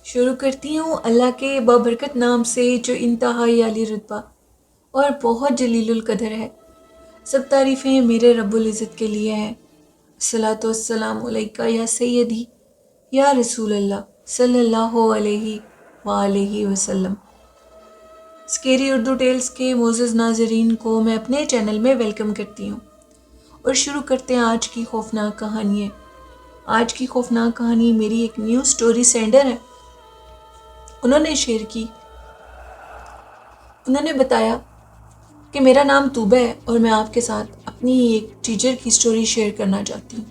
شروع کرتی ہوں اللہ کے بابرکت نام سے جو انتہائی عالی رتبہ اور بہت جلیل القدر ہے۔ سب تعریفیں میرے رب العزت کے لیے ہیں۔ الصلاۃ والسلام علیکہ یا سیدی یا رسول اللہ صلی اللہ علیہ وآلہ وسلم۔ اسکیری اردو ٹیلز کے معزز ناظرین کو میں اپنے چینل میں ویلکم کرتی ہوں اور شروع کرتے ہیں آج کی خوفناک کہانی۔ آج کی خوفناک کہانی میری ایک نیو سٹوری سینڈر ہے، انہوں نے شیئر کی۔ انہوں نے بتایا کہ میرا نام طوبہ ہے اور میں آپ کے ساتھ اپنی ایک ٹیچر کی سٹوری شیئر کرنا چاہتی ہوں۔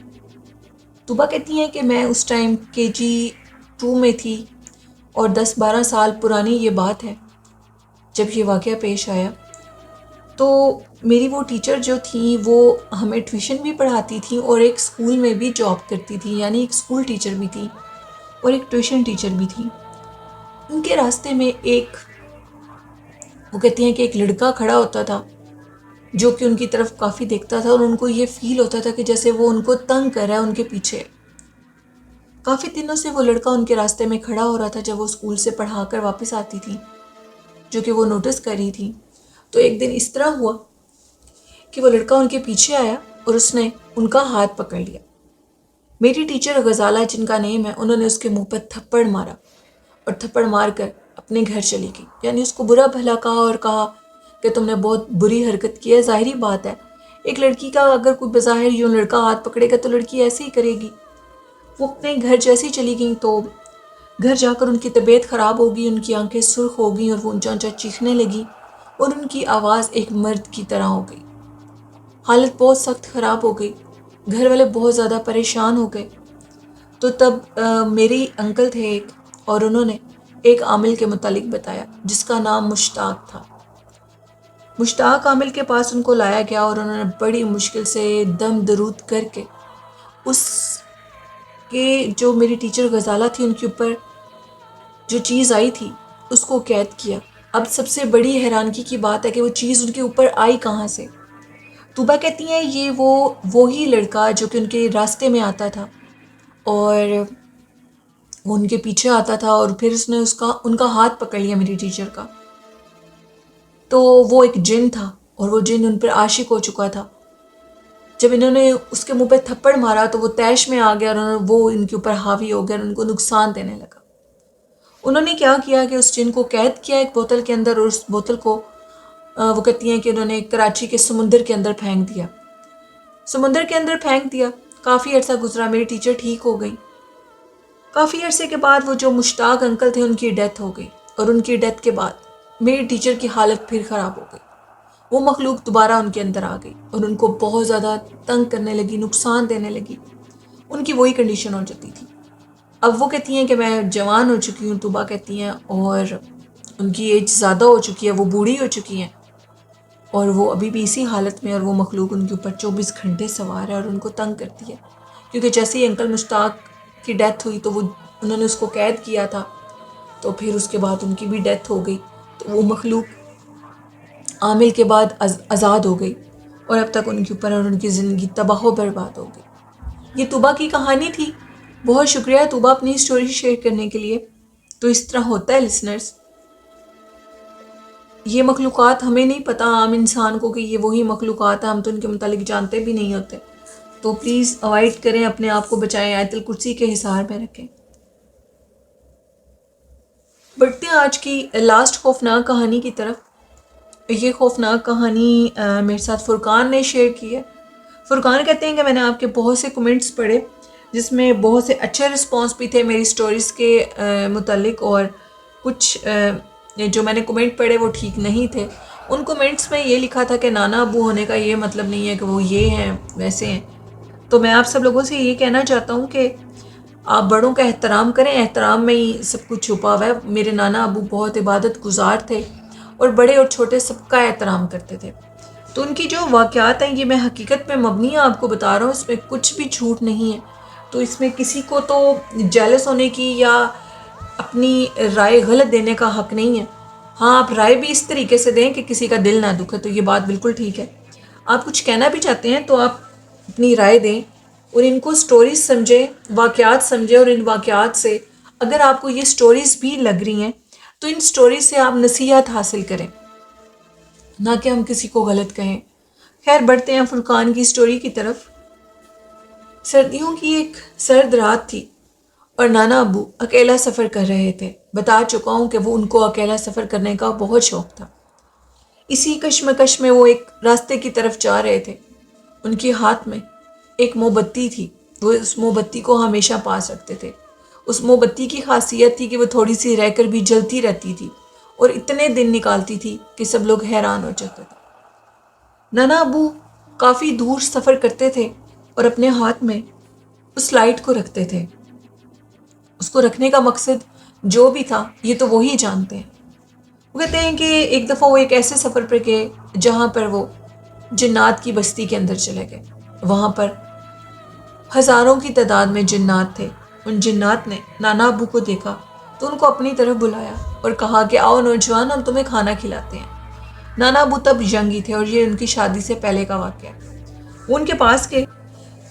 طوبہ کہتی ہیں کہ میں اس ٹائم KG2 میں تھی اور 10-12 سال پرانی یہ بات ہے جب یہ واقعہ پیش آیا۔ تو میری وہ ٹیچر جو تھیں وہ ہمیں ٹیوشن بھی پڑھاتی تھیں اور ایک اسکول میں بھی جاب کرتی تھی، یعنی ایک اسکول ٹیچر بھی تھی اور ایک ٹیوشن ٹیچر بھی تھی۔ ان کے راستے میں وہ کہتی ہیں کہ ایک لڑکا کھڑا ہوتا تھا جو کہ ان کی طرف کافی دیکھتا تھا اور ان کو یہ فیل ہوتا تھا کہ جیسے وہ ان کو تنگ کر رہا ہے ان کے پیچھے۔ کافی دنوں سے وہ لڑکا ان کے راستے میں کھڑا ہو رہا تھا جب وہ اسکول سے پڑھا کر واپس آتی تھی، جو کہ وہ نوٹس کر رہی تھی۔ تو ایک دن اس طرح ہوا کہ وہ لڑکا ان کے پیچھے آیا اور اس نے ان کا ہاتھ پکڑ لیا۔ میری ٹیچر غزالہ جن کا نیم ہے، انہوں نے اس کے منہ پر تھپڑ مارا اور تھپڑ مار کر اپنے گھر چلی گئی، یعنی اس کو برا بھلا کہا اور کہا کہ تم نے بہت بری حرکت کی ہے۔ ظاہری بات ہے، ایک لڑکی کا اگر کوئی بظاہر یوں لڑکا ہاتھ پکڑے گا تو لڑکی ایسے ہی کرے گی۔ وہ اپنے گھر جیسی چلی گئیں تو گھر جا کر ان کی طبیعت خراب ہو گئی، ان کی آنکھیں سرخ ہو گئیں اور وہ اونچا اونچا چیخنے لگی اور ان کی آواز ایک مرد کی طرح ہو گئی۔ حالت بہت سخت خراب ہو گئی، گھر والے بہت زیادہ پریشان ہو گئے۔ تو تب میری انکل تھے ایک، اور انہوں نے ایک عامل کے متعلق بتایا جس کا نام مشتاق تھا۔ مشتاق عامل کے پاس ان کو لایا گیا اور انہوں نے بڑی مشکل سے دم درود کر کے اس کے جو میری ٹیچر غزالہ تھی ان کے اوپر جو چیز آئی تھی اس کو قید کیا۔ اب سب سے بڑی حیرانگی کی بات ہے کہ وہ چیز ان کے اوپر آئی کہاں سے۔ طوبہ کہتی ہیں یہ وہی لڑکا جو کہ ان کے راستے میں آتا تھا اور وہ ان کے پیچھے آتا تھا اور پھر اس نے ان کا ہاتھ پکڑ لیا میری ٹیچر کا۔ تو وہ ایک جن تھا اور وہ جن ان پر عاشق ہو چکا تھا۔ جب انہوں نے اس کے منہ پہ تھپڑ مارا تو وہ طیش میں آ گیا اور وہ ان کے اوپر حاوی ہو گیا اور ان کو نقصان دینے لگا۔ انہوں نے کیا کیا کہ اس جن کو قید کیا ایک بوتل کے اندر، اور اس بوتل کو وہ کہتی ہیں کہ انہوں نے کراچی کے سمندر کے اندر پھینک دیا۔ سمندر کے اندر پھینک دیا، کافی عرصہ گزرا، میری ٹیچر ٹھیک ہو گئی۔ کافی عرصے کے بعد وہ جو مشتاق انکل تھے ان کی ڈیتھ ہو گئی، اور ان کی ڈیتھ کے بعد میری ٹیچر کی حالت پھر خراب ہو گئی۔ وہ مخلوق دوبارہ ان کے اندر آ گئی اور ان کو بہت زیادہ تنگ کرنے لگی، نقصان دینے لگی۔ ان کی وہی کنڈیشن ہو جاتی تھی۔ اب وہ کہتی ہیں کہ میں جوان ہو چکی ہوں، طوبہ کہتی ہیں، اور ان کی ایج زیادہ ہو چکی ہے، وہ بوڑھی ہو چکی ہیں اور وہ ابھی بھی اسی حالت میں، اور وہ مخلوق ان کے اوپر 24 گھنٹے سوار ہے اور ان کو تنگ کرتی ہے۔ کیونکہ جیسے ہی انکل مشتاق کی ڈیتھ ہوئی تو انہوں نے اس کو قید کیا تھا، تو پھر اس کے بعد ان کی بھی ڈیتھ ہو گئی، تو وہ مخلوق عامل کے بعد آزاد ہو گئی اور اب تک ان کے اوپر اور ان کی زندگی تباہ و برباد ہو گئی۔ یہ طوبہ کی کہانی تھی۔ بہت شکریہ طوبہ اپنی سٹوری شیئر کرنے کے لیے۔ تو اس طرح ہوتا ہے لسنرز، یہ مخلوقات ہمیں نہیں پتہ عام انسان کو کہ یہ وہی مخلوقات ہیں، ہم تو ان کے متعلق جانتے بھی نہیں ہوتے۔ تو پلیز اوائڈ کریں، اپنے آپ کو بچائیں، آیت الکرسی کے حصار میں رکھیں۔ بڑھتے ہیں آج کی لاسٹ خوفناک کہانی کی طرف۔ یہ خوفناک کہانی میرے ساتھ فرقان نے شیئر کی ہے۔ فرقان کہتے ہیں کہ میں نے آپ کے بہت سے کمنٹس پڑھے جس میں بہت سے اچھے رسپانس بھی تھے میری سٹوریز کے متعلق، اور کچھ جو میں نے کمنٹ پڑھے وہ ٹھیک نہیں تھے۔ ان کمنٹس میں یہ لکھا تھا کہ نانا ابو ہونے کا یہ مطلب نہیں ہے کہ وہ یہ ہیں ویسے ہیں۔ تو میں آپ سب لوگوں سے یہ کہنا چاہتا ہوں کہ آپ بڑوں کا احترام کریں، احترام میں ہی سب کچھ چھپا ہوا ہے۔ میرے نانا ابو بہت عبادت گزار تھے اور بڑے اور چھوٹے سب کا احترام کرتے تھے۔ تو ان کی جو واقعات ہیں یہ میں حقیقت پہ مبنی آپ کو بتا رہا ہوں، اس میں کچھ بھی جھوٹ نہیں ہے۔ تو اس میں کسی کو تو جیلس ہونے کی یا اپنی رائے غلط دینے کا حق نہیں ہے۔ ہاں، آپ رائے بھی اس طریقے سے دیں کہ کسی کا دل نہ دکھے، تو یہ بات بالکل ٹھیک ہے۔ آپ کچھ کہنا بھی چاہتے ہیں تو آپ اپنی رائے دیں اور ان کو سٹوریز سمجھیں، واقعات سمجھیں، اور ان واقعات سے اگر آپ کو یہ سٹوریز بھی لگ رہی ہیں تو ان سٹوریز سے آپ نصیحت حاصل کریں، نہ کہ ہم کسی کو غلط کہیں۔ خیر بڑھتے ہیں فرقان کی سٹوری کی طرف۔ سردیوں کی ایک سرد رات تھی اور نانا ابو اکیلا سفر کر رہے تھے۔ بتا چکا ہوں کہ وہ ان کو اکیلا سفر کرنے کا بہت شوق تھا۔ اسی کشمکش میں وہ ایک راستے کی طرف جا رہے تھے۔ ان کے ہاتھ میں ایک موم بتی تھی، وہ اس موم بتی کو ہمیشہ پاس رکھتے تھے۔ اس موم بتی کی خاصیت تھی کہ وہ تھوڑی سی رہ کر بھی جلتی رہتی تھی اور اتنے دن نکالتی تھی کہ سب لوگ حیران ہو جاتے تھے۔ نانا ابو کافی دور سفر کرتے تھے اور اپنے ہاتھ میں اس لائٹ کو رکھتے تھے۔ اس کو رکھنے کا مقصد جو بھی تھا یہ تو وہی جانتے ہیں۔ وہ کہتے ہیں کہ ایک دفعہ وہ ایک ایسے سفر پر گئے جہاں پر وہ جنات کی بستی کے اندر چلے گئے۔ وہاں پر ہزاروں کی تعداد میں جنات تھے۔ ان جنات نے نانا ابو کو دیکھا تو ان کو اپنی طرف بلایا اور کہا کہ آؤ نوجوان، ہم تمہیں کھانا کھلاتے ہیں۔ نانا ابو تب ینگ ہی تھے اور یہ ان کی شادی سے پہلے کا واقعہ ہے۔ وہ ان کے پاس گئے۔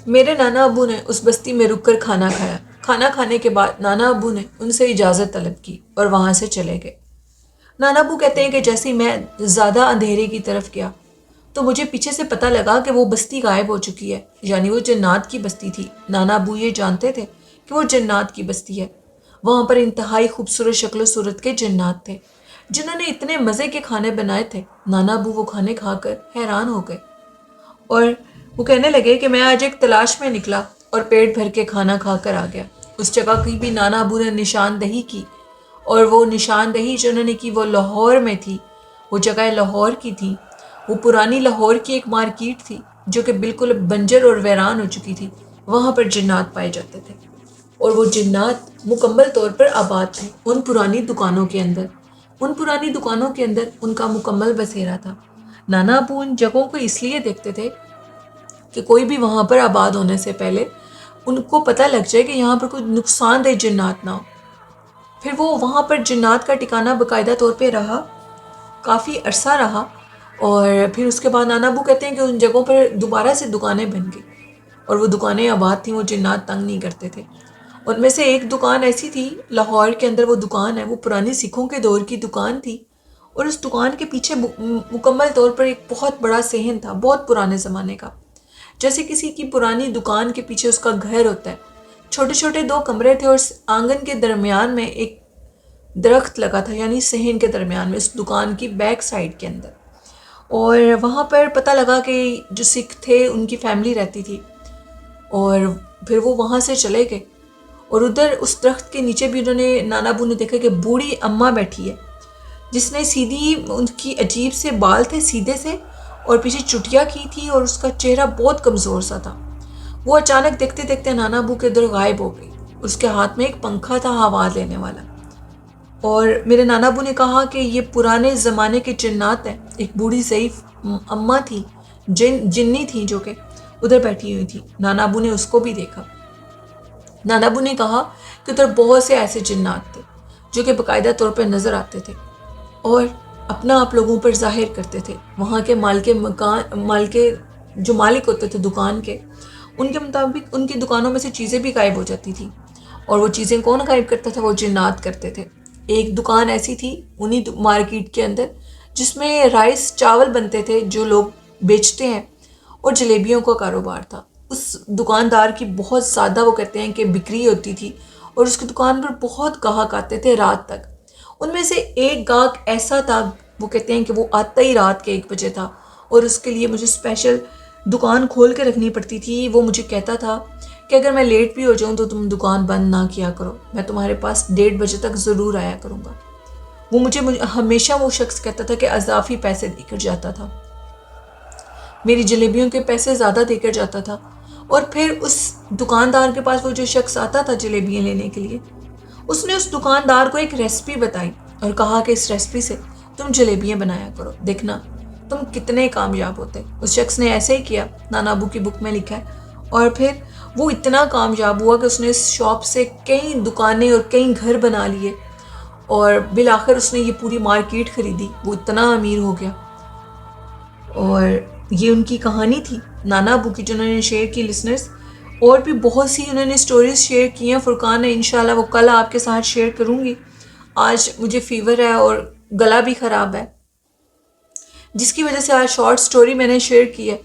میرے نانا ابو نے اس بستی میں رک کر کھانا کھایا۔ کھانا کھانے کے بعد نانا ابو نے ان سے اجازت طلب کی اور وہاں سے چلے گئے۔ نانا ابو کہتے ہیں کہ جیسے میں زیادہ اندھیرے کی طرف گیا تو مجھے پیچھے سے پتہ لگا کہ وہ بستی غائب ہو چکی ہے، یعنی وہ جنات کی بستی تھی۔ نانا ابو یہ جانتے تھے کہ وہ جنات کی بستی ہے۔ وہاں پر انتہائی خوبصورت شکل و صورت کے جنات تھے جنہوں نے اتنے مزے کے کھانے بنائے تھے۔ نانا ابو وہ کھانے کھا کر حیران ہو گئے اور وہ کہنے لگے کہ میں آج ایک تلاش میں نکلا اور پیٹ بھر کے کھانا کھا کر آ گیا۔ اس جگہ کی بھی نانا ابو نے نشاندہی کی اور وہ نشاندہی جو انہوں نے کی وہ لاہور میں تھی۔ وہ جگہ لاہور کی تھی۔ وہ پرانی لاہور کی ایک مارکیٹ تھی جو کہ بالکل بنجر اور ویران ہو چکی تھی۔ وہاں پر جنات پائے جاتے تھے اور وہ جنات مکمل طور پر آباد تھے ان پرانی دکانوں کے اندر۔ ان پرانی دکانوں کے اندر ان کا مکمل بسیرا تھا۔ نانا ابو ان جگہوں کو اس لیے دیکھتے تھے کہ کوئی بھی وہاں پر آباد ہونے سے پہلے ان کو پتہ لگ جائے کہ یہاں پر کوئی نقصان دہ جنات نہ ہو۔ پھر وہ وہاں پر جنات کا ٹھکانہ باقاعدہ طور پہ رہا، کافی عرصہ رہا، اور پھر اس کے بعد نانا ابو کہتے ہیں کہ ان جگہوں پر دوبارہ سے دکانیں بن گئی اور وہ دکانیں آباد تھیں۔ وہ جنات تنگ نہیں کرتے تھے۔ ان میں سے ایک دکان ایسی تھی لاہور کے اندر، وہ دکان ہے، وہ پرانی سکھوں کے دور کی دکان تھی اور اس دکان کے پیچھے مکمل طور پر ایک بہت بڑا صحن تھا، بہت پرانے زمانے کا، جیسے کسی کی پرانی دکان کے پیچھے اس کا گھر ہوتا ہے۔ چھوٹے چھوٹے 2 کمرے تھے اور آنگن کے درمیان میں ایک درخت لگا تھا، یعنی صحن کے درمیان میں، اس دکان کی بیک سائڈ کے اندر۔ اور وہاں پر پتہ لگا کہ جو سکھ تھے ان کی فیملی رہتی تھی، اور پھر وہ وہاں سے چلے گئے اور ادھر اس درخت کے نیچے بھی انہوں نے نانا ابو نے دیکھا کہ بوڑھی اماں بیٹھی ہے جس نے سیدھی، ان کی عجیب سے بال تھے سیدھے سے اور پیچھے چٹیا کی تھی اور اس کا چہرہ بہت کمزور سا تھا۔ وہ اچانک دیکھتے دیکھتے نانا ابو کے ادھر غائب ہو گئی۔ اس کے ہاتھ میں ایک پنکھا تھا ہوا دینے والا، اور میرے نانا ابو نے کہا کہ یہ پرانے زمانے کے جنات ہیں۔ ایک بوڑھی ضعیف اماں تھی، جنی تھی جو کہ ادھر بیٹھی ہوئی تھی۔ نانا ابو نے اس کو بھی دیکھا۔ نانا ابو نے کہا کہ ادھر بہت سے ایسے جنات تھے جو کہ باقاعدہ طور پر نظر آتے تھے اور اپنا آپ لوگوں پر ظاہر کرتے تھے۔ وہاں کے جو مالک ہوتے تھے دکان کے، ان کے مطابق ان کی دکانوں میں سے چیزیں بھی غائب ہو جاتی تھیں، اور وہ چیزیں کون غائب کرتا تھا؟ وہ جنات کرتے تھے۔ ایک دکان ایسی تھی انہی مارکیٹ کے اندر جس میں رائس چاول بنتے تھے جو لوگ بیچتے ہیں، اور جلیبیوں کا کاروبار تھا۔ اس دکاندار کی بہت زیادہ وہ کہتے ہیں کہ بکری ہوتی تھی اور اس کی دکان پر بہت گاہک آتے تھے رات تک۔ ان میں سے ایک گاہک ایسا تھا، وہ کہتے ہیں کہ وہ آتا ہی رات کے 1 بجے تھا اور اس کے لیے مجھے اسپیشل دکان کھول کے رکھنی پڑتی تھی۔ وہ مجھے کہتا تھا کہ اگر میں لیٹ بھی ہو جاؤں تو تم دکان بند نہ کیا کرو، میں تمہارے پاس 1:30 بجے تک ضرور آیا کروں گا۔ وہ مجھے ہمیشہ وہ شخص کہتا تھا کہ اضافی پیسے دے کر جاتا تھا، میری جلیبیوں کے پیسے زیادہ دے کر جاتا تھا۔ اور پھر اس دکاندار کے پاس وہ جو شخص آتا تھا جلیبیاں لینے کے لیے، اس نے اس دکاندار کو ایک ریسپی بتائی اور کہا کہ اس ریسپی سے تم جلیبیاں بنایا کرو، دیکھنا تم کتنے کامیاب ہوتے۔ اس شخص نے ایسے ہی کیا، نانا ابو کی بک میں لکھا ہے، اور پھر وہ اتنا کامیاب ہوا کہ اس نے اس شاپ سے کئی دکانیں اور کئی گھر بنا لیے، اور بالآخر اس نے یہ پوری مارکیٹ خریدی۔ وہ اتنا امیر ہو گیا۔ اور یہ ان کی کہانی تھی نانا ابو کی، جنہوں نے شیئر کی لسنرز۔ اور بھی بہت سی انہوں نے سٹوریز شیئر کی ہیں فرقان نے، انشاءاللہ وہ کل آپ کے ساتھ شیئر کروں گی. آج مجھے فیور ہے اور گلا بھی خراب ہے، جس کی وجہ سے آج شارٹ سٹوری میں نے شیئر کی ہے.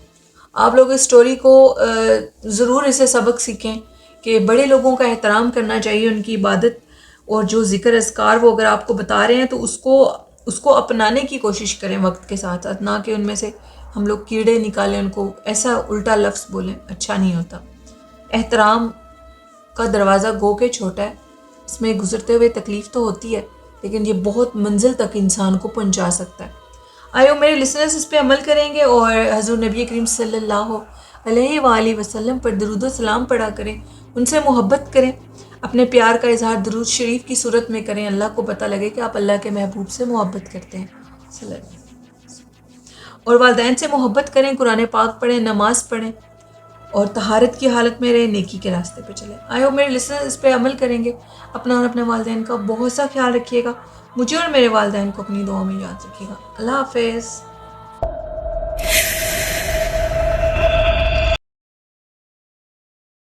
آپ لوگ اس سٹوری کو ضرور اسے سبق سیکھیں کہ بڑے لوگوں کا احترام کرنا چاہیے، ان کی عبادت اور جو ذکر اذکار وہ اگر آپ کو بتا رہے ہیں تو اس کو اپنانے کی کوشش کریں وقت کے ساتھ ساتھ، نہ کہ ان میں سے ہم لوگ کیڑے نکالیں، ان کو ایسا الٹا لفظ بولیں، اچھا نہیں ہوتا. احترام کا دروازہ گو کے چھوٹا ہے، اس میں گزرتے ہوئے تکلیف تو ہوتی ہے لیکن یہ بہت منزل تک انسان کو پہنچا سکتا ہے. آئیو میرے لسنرز اس پہ عمل کریں گے اور حضور نبی کریم صلی اللہ علیہ وآلہ وسلم پر درود و سلام پڑھا کریں، ان سے محبت کریں، اپنے پیار کا اظہار درود شریف کی صورت میں کریں، اللہ کو پتہ لگے کہ آپ اللہ کے محبوب سے محبت کرتے ہیں صلی اللہ علیہ وسلم. اور والدین سے محبت کریں، قرآن پاک پڑھیں، نماز پڑھیں اور طہارت کی حالت میں رہیں، نیکی کے راستے پہ چلیں. آئی ہوپ میرے لسنر اس پہ عمل کریں گے. اپنا اور اپنے والدین کا بہت سا خیال رکھیے گا. مجھے اور میرے والدین کو اپنی دعاؤں میں یاد رکھیے گا. اللہ حافظ.